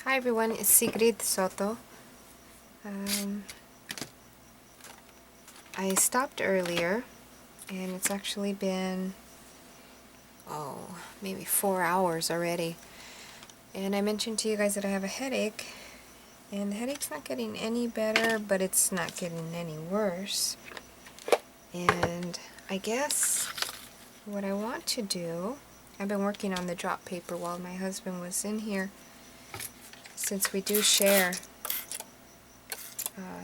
Hi everyone, it's Sigrid Soto. I stopped earlier and it's actually been, maybe 4 hours already. And I mentioned to you guys that I have a headache, and the headache's not getting any better, but it's not getting any worse. And I guess what I want to do, I've been working on the drop paper while my husband was in here, since we do share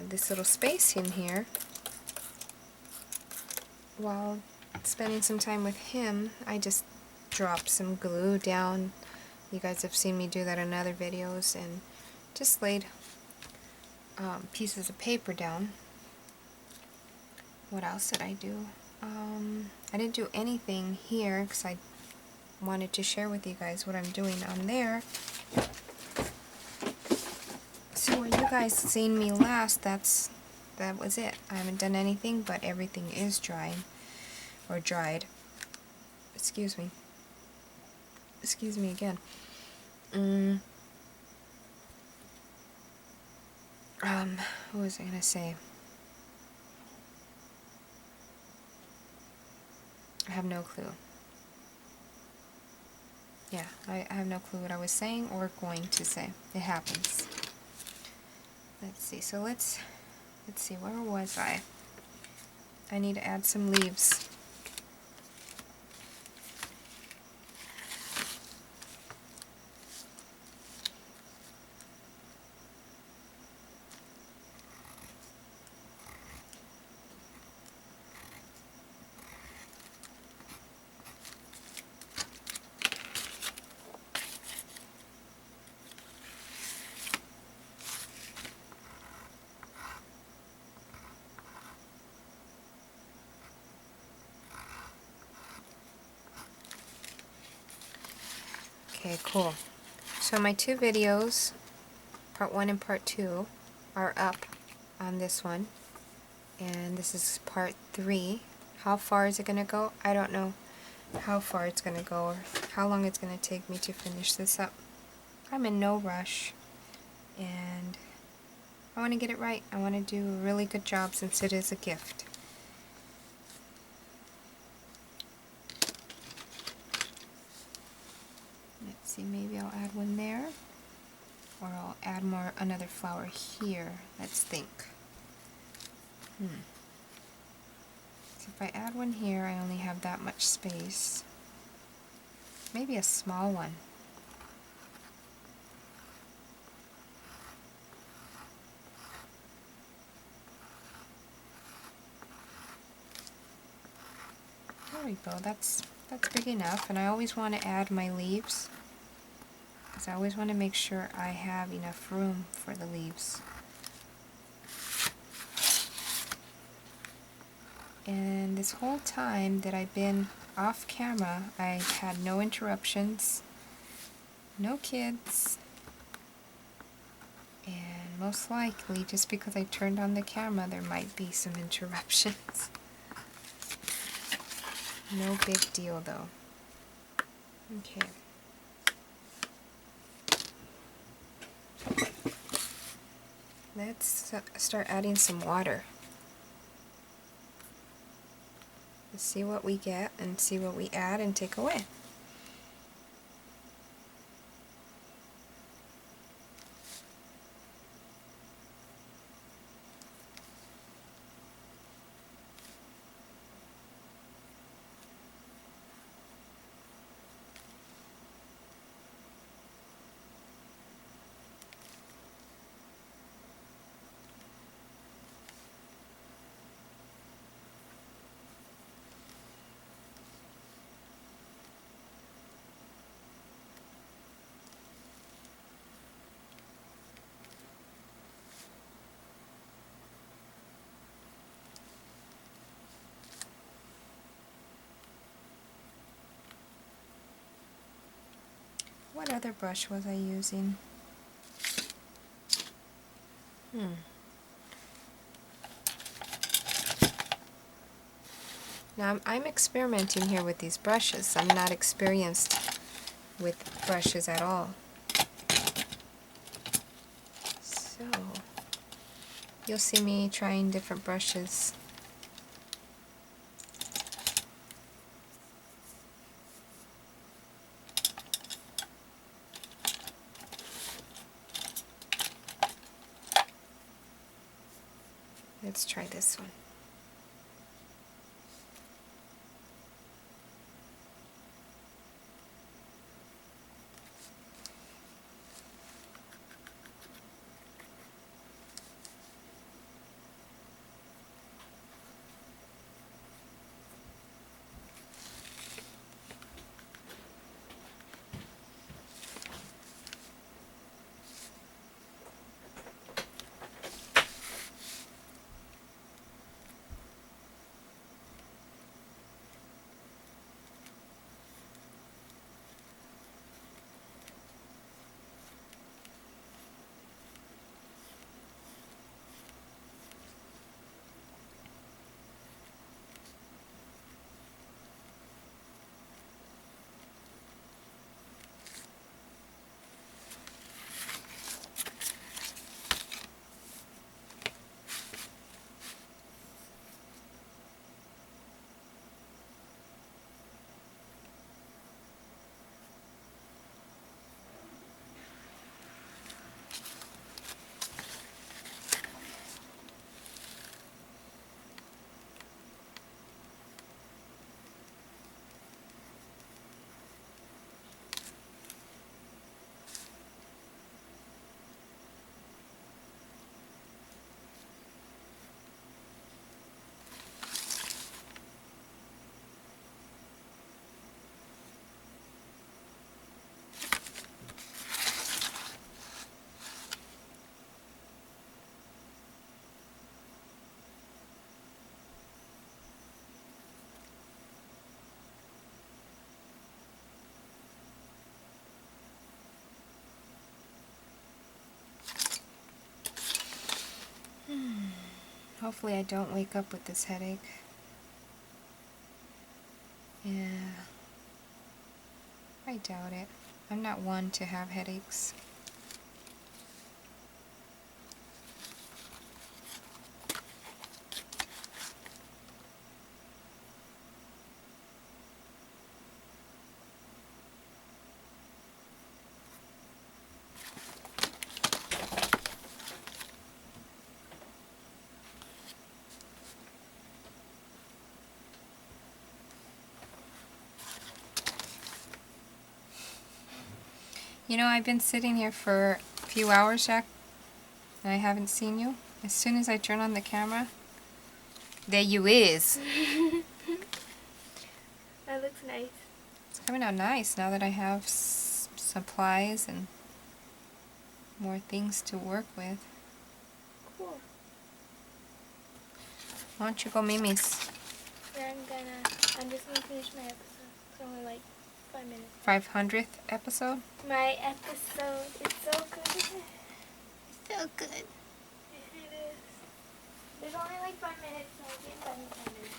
this little space in here. While spending some time with him, I just dropped some glue down. You guys have seen me do that in other videos, and just laid pieces of paper down. What else did I do? I didn't do anything here because I wanted to share with you guys what I'm doing on there. So where you guys seen me last, that was it. I haven't done anything, but everything is drying, or dried. Excuse me again. What was I gonna say? I have no clue. Yeah, I have no clue what I was saying or going to say. It happens. Let's see. So let's see. Where was I? I need to add some leaves. Okay, cool. So my two videos, part 1 and part 2, are up on this one. And this is part 3. How far is it going to go? I don't know how far it's going to go or how long it's going to take me to finish this up. I'm in no rush, and I want to get it right. I want to do a really good job since it is a gift. Let's see, maybe I'll add one there, or I'll add another flower here. Let's think. So if I add one here, I only have that much space. Maybe a small one. There we go. That's big enough. And I always want to add my leaves, because I always want to make sure I have enough room for the leaves. And this whole time that I've been off camera, I've had no interruptions, no kids, and most likely, just because I turned on the camera, there might be some interruptions. No big deal though. Okay. Let's start adding some water. Let's see what we get and see what we add and take away. What other brush was I using? Now I'm experimenting here with these brushes. I'm not experienced with brushes at all. You'll see me trying different brushes. Let's try this one. Hopefully I don't wake up with this headache. Yeah, I doubt it. I'm not one to have headaches. You know, I've been sitting here for a few hours, Jack, and I haven't seen you. As soon as I turn on the camera, there you is. That looks nice. It's coming out nice now that I have supplies and more things to work with. Cool. Why don't you go Mimi's? Yeah, I'm just gonna finish my episode. It's only like 5 minutes. 500th episode? My episode is so good. It's so good. It is. There's only like 5 minutes, so I'll get done in 5 minutes.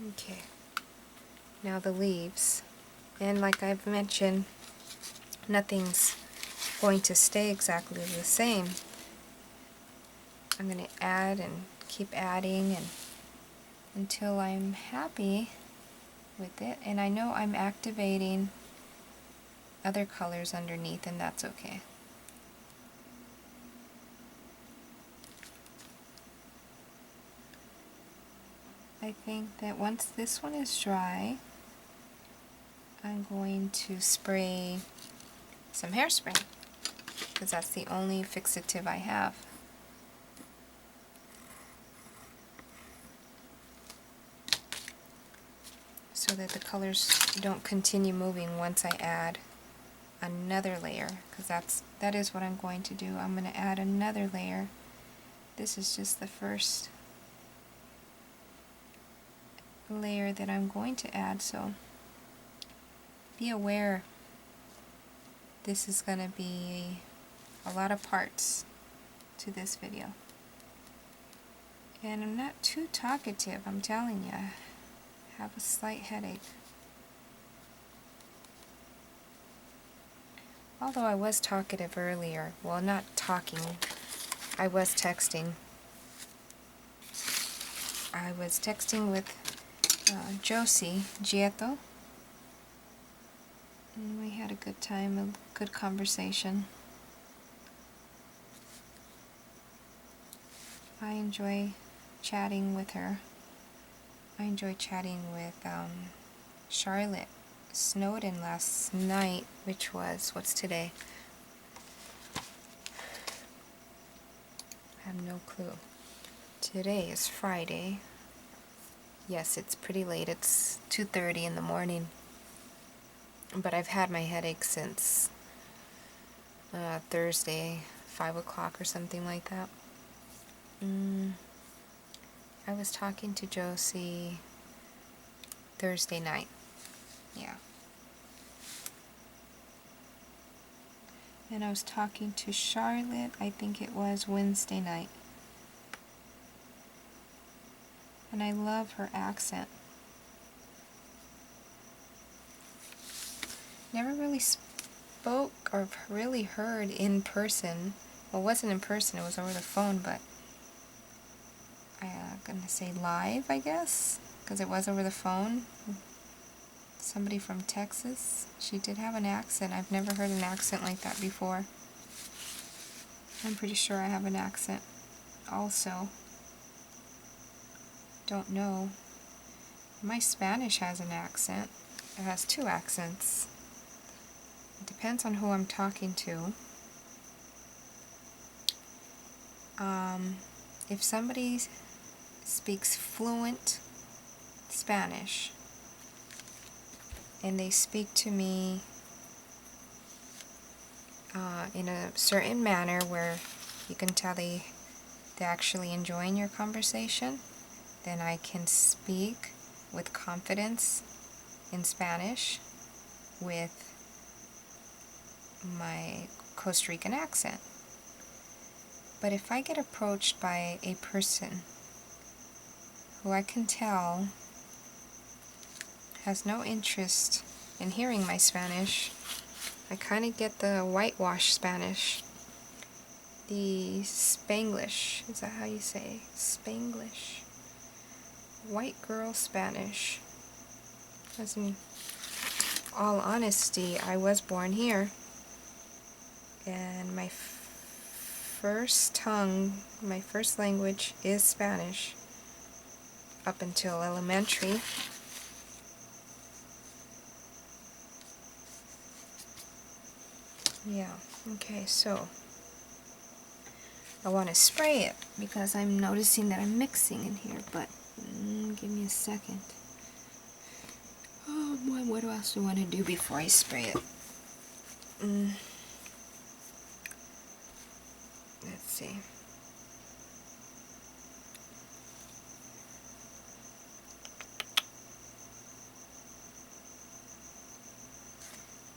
Okay. Now the leaves. And like I've mentioned, nothing's going to stay exactly the same. I'm going to add and keep adding and until I'm happy with it. And I know I'm activating other colors underneath, and that's okay. I think that once this one is dry, I'm going to spray some hairspray, because that's the only fixative I have. So that the colors don't continue moving once I add another layer, because that is what I'm going to do. I'm going to add another layer. This is just the first layer that I'm going to add, so be aware this is going to be a lot of parts to this video. And I'm not too talkative, I'm telling you. I have a slight headache. Although I was talkative earlier. Well, not talking. I was texting. I was texting with Josie Gieto. And we had a good time, a good conversation. I enjoy chatting with her. I enjoy chatting with Charlotte Snowden last night, which was, what's today? I have no clue. Today is Friday. Yes, it's pretty late. It's 2:30 in the morning. But I've had my headache since Thursday, 5 o'clock or something like that. I was talking to Josie Thursday night. Yeah. And I was talking to Charlotte, I think it was Wednesday night. And I love her accent. Never really spoke or really heard in person. Well, it wasn't in person, it was over the phone, but I'm gonna say live, I guess, because it was over the phone. Somebody from Texas. She did have an accent. I've never heard an accent like that before. I'm pretty sure I have an accent also. Don't know. My Spanish has an accent. It has two accents. It depends on who I'm talking to. If somebody speaks fluent Spanish and they speak to me in a certain manner where you can tell they're actually enjoying your conversation, then I can speak with confidence in Spanish with my Costa Rican accent. But if I get approached by a person who I can tell has no interest in hearing my Spanish, I kind of get the whitewash Spanish. The Spanglish, is that how you say? Spanglish. White girl Spanish. As in all honesty, I was born here. And my first tongue, my first language is Spanish. Up until elementary. Yeah, okay, so I want to spray it because I'm noticing that I'm mixing in here, but give me a second. Oh boy, what else do I want to do before I spray it? Let's see.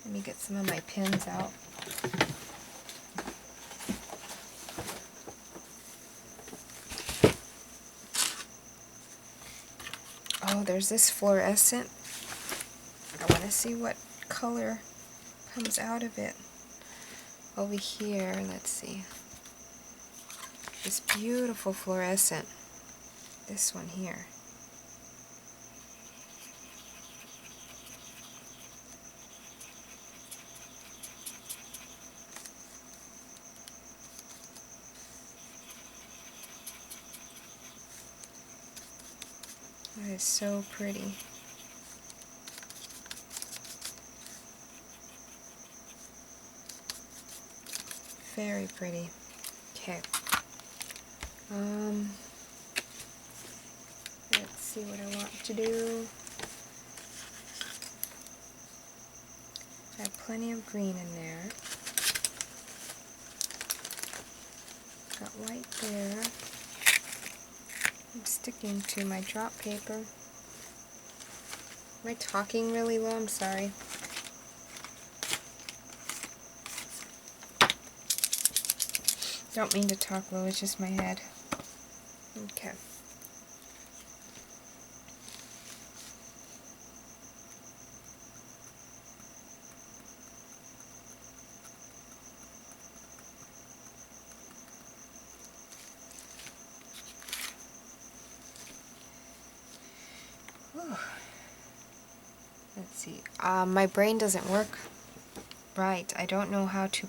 Let me get some of my pins out. Oh, there's this fluorescent. I want to see what color comes out of it. Over here, let's see. This beautiful fluorescent. This one here. That is so pretty. Very pretty. Okay. Let's see what I want to do. I have plenty of green in there. Got white there. I'm sticking to my drop paper. Am I talking really low? I'm sorry. Don't mean to talk low, it's just my head. Okay. Whew. Let's see. My brain doesn't work right. I don't know how to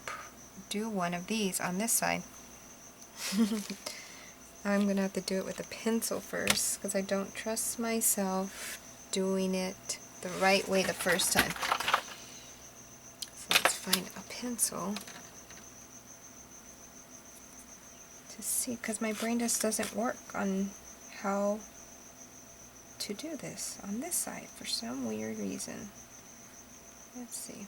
do one of these on this side. I'm going to have to do it with a pencil first because I don't trust myself doing it the right way the first time. So let's find a pencil to see, because my brain just doesn't work on how to do this on this side for some weird reason. Let's see.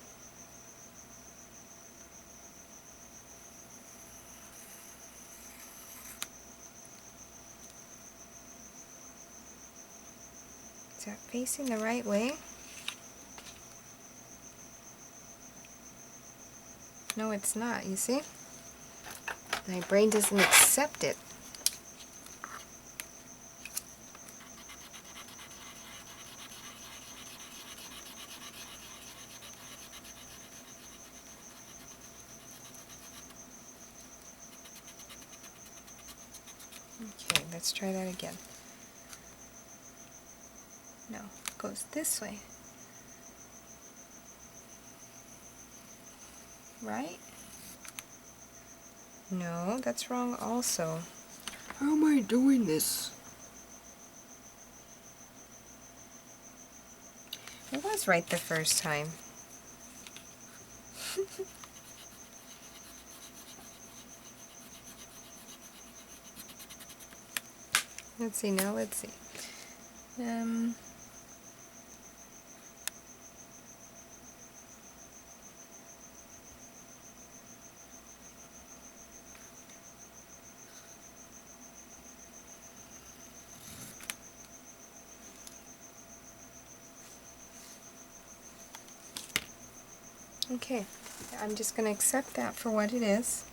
Is that facing the right way? No, it's not, you see? My brain doesn't accept it. Okay, let's try that again. No, it goes this way. Right? No, that's wrong also. How am I doing this? It was right the first time. Let's see now, let's see. Okay, I'm just going to accept that for what it is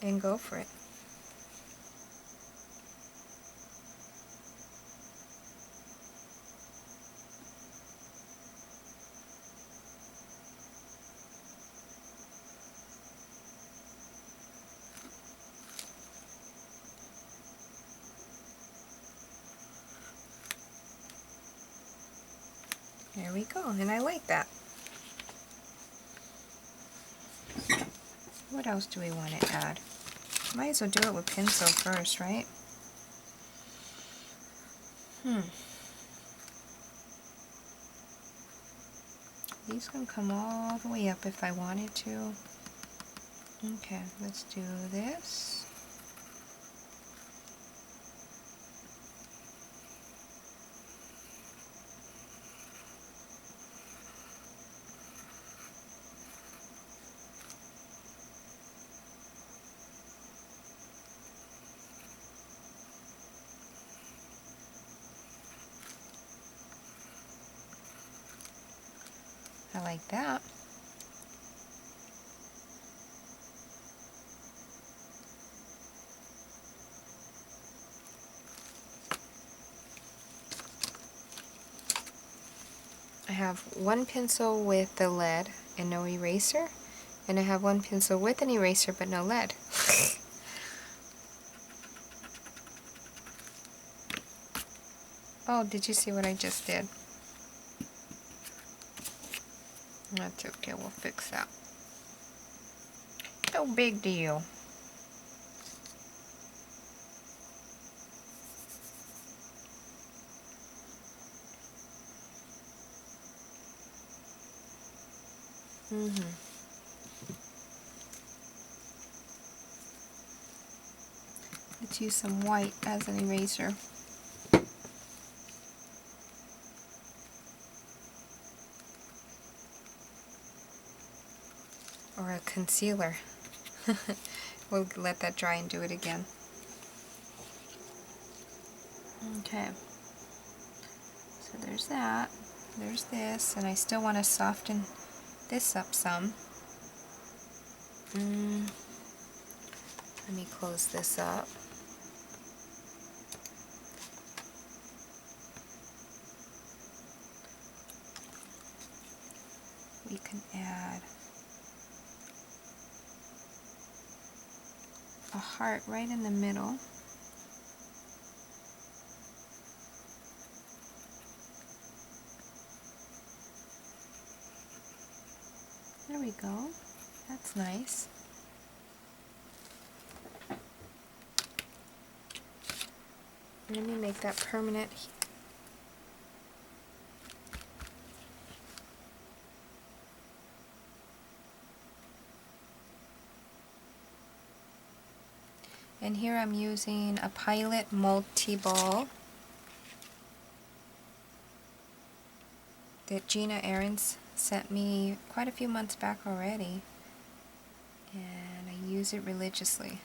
and go for it. There we go, and I like that. What else do we want to add? Might as well do it with pencil first, right? These can come all the way up if I wanted to. Okay, let's do this. I like that. I have one pencil with the lead and no eraser, and I have one pencil with an eraser but no lead. Oh, did you see what I just did? That's okay, we'll fix that. No big deal. Let's use some white as an eraser. Or a concealer. We'll let that dry and do it again. Okay. So there's that. There's this. And I still want to soften this up some. Let me close this up. We can add a heart right in the middle. There we go. That's nice. Let me make that permanent. And here I'm using a Pilot multi-ball that Gina Ahrens sent me quite a few months back already, and I use it religiously.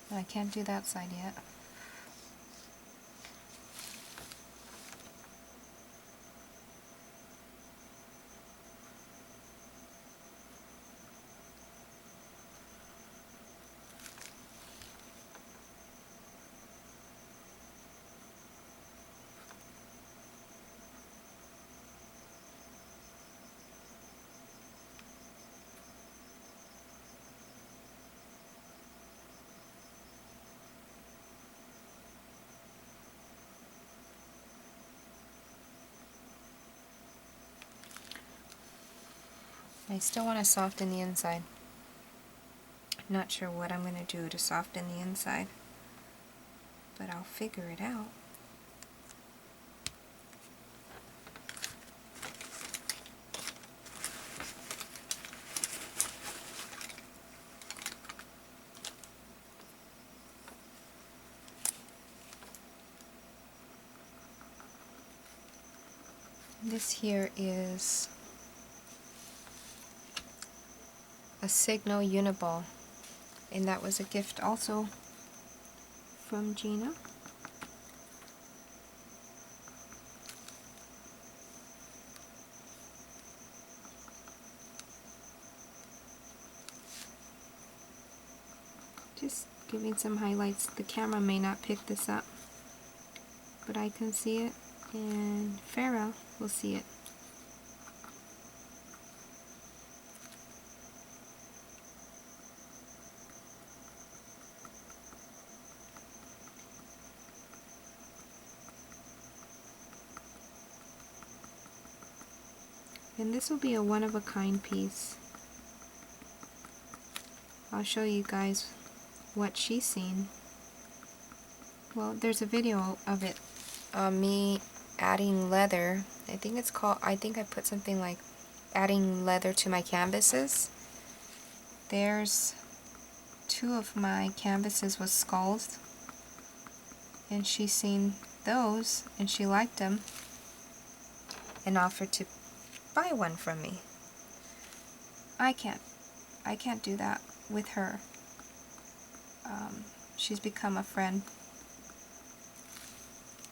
I can't do that side yet. I still want to soften the inside. Not sure what I'm going to do to soften the inside, but I'll figure it out. This here is a Signal uniball, and that was a gift also from Gina. Just giving some highlights. The camera may not pick this up, but I can see it, and Farah will see it. And this will be a one-of-a-kind piece. I'll show you guys what she's seen. Well, there's a video of it, me adding leather. I think it's called, I think I put something like adding leather to my canvases. There's 2 of my canvases with skulls, and she's seen those and she liked them and offered to buy one from me. I can't do that with her. She's become a friend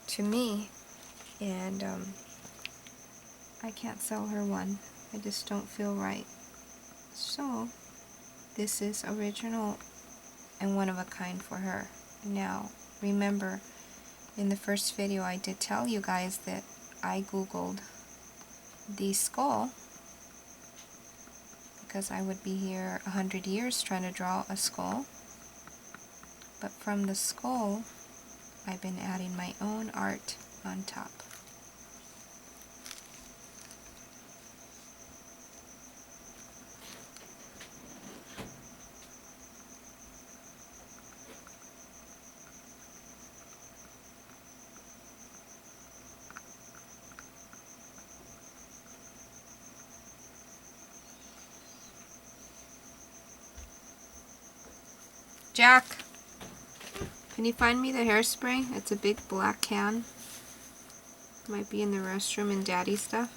to me, and I can't sell her one. I just don't feel right. So this is original and one of a kind for her. Now remember, in the first video I did tell you guys that I googled the skull because I would be here 100 years trying to draw a skull. But from the skull, I've been adding my own art on top. Jack, can you find me the hairspray? It's a big black can. Might be in the restroom and Daddy stuff.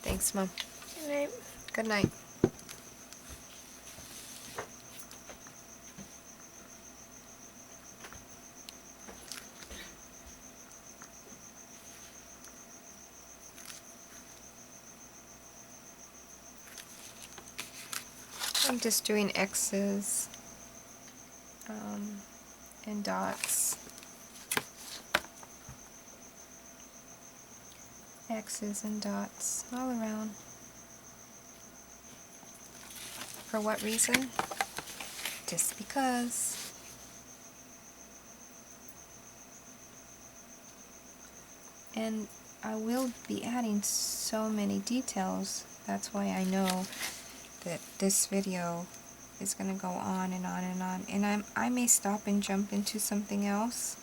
Thanks, Mom. Good night. Good night. I'm just doing X's and dots. X's and dots all around. For what reason? Just because. And I will be adding so many details. That's why I know that this video is going to go on and on and on. And I may stop and jump into something else.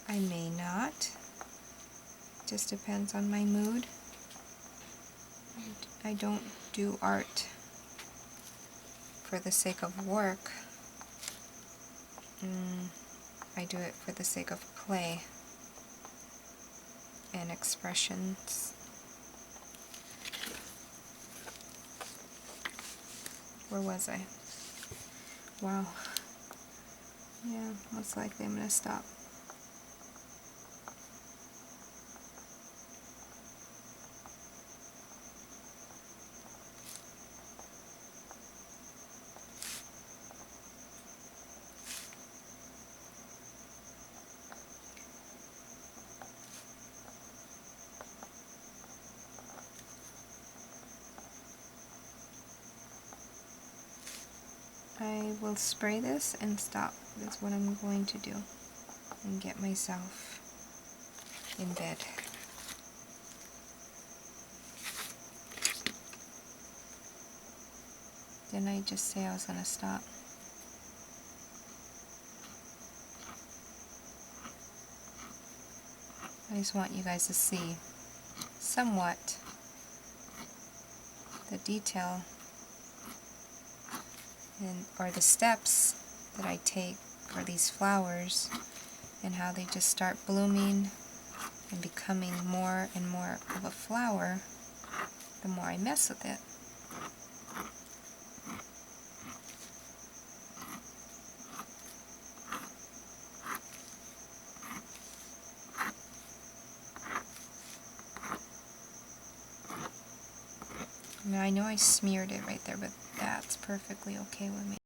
I may not. Just depends on my mood. I don't do art for the sake of work. I do it for the sake of play and expressions. Where was I? Wow. Yeah, most likely I'm gonna stop. I will spray this and stop. That's what I'm going to do. And get myself in bed. Didn't I just say I was going to stop? I just want you guys to see somewhat the detail or the steps that I take for these flowers and how they just start blooming and becoming more and more of a flower the more I mess with it. Now I know I smeared it right there, but that's perfectly okay with me.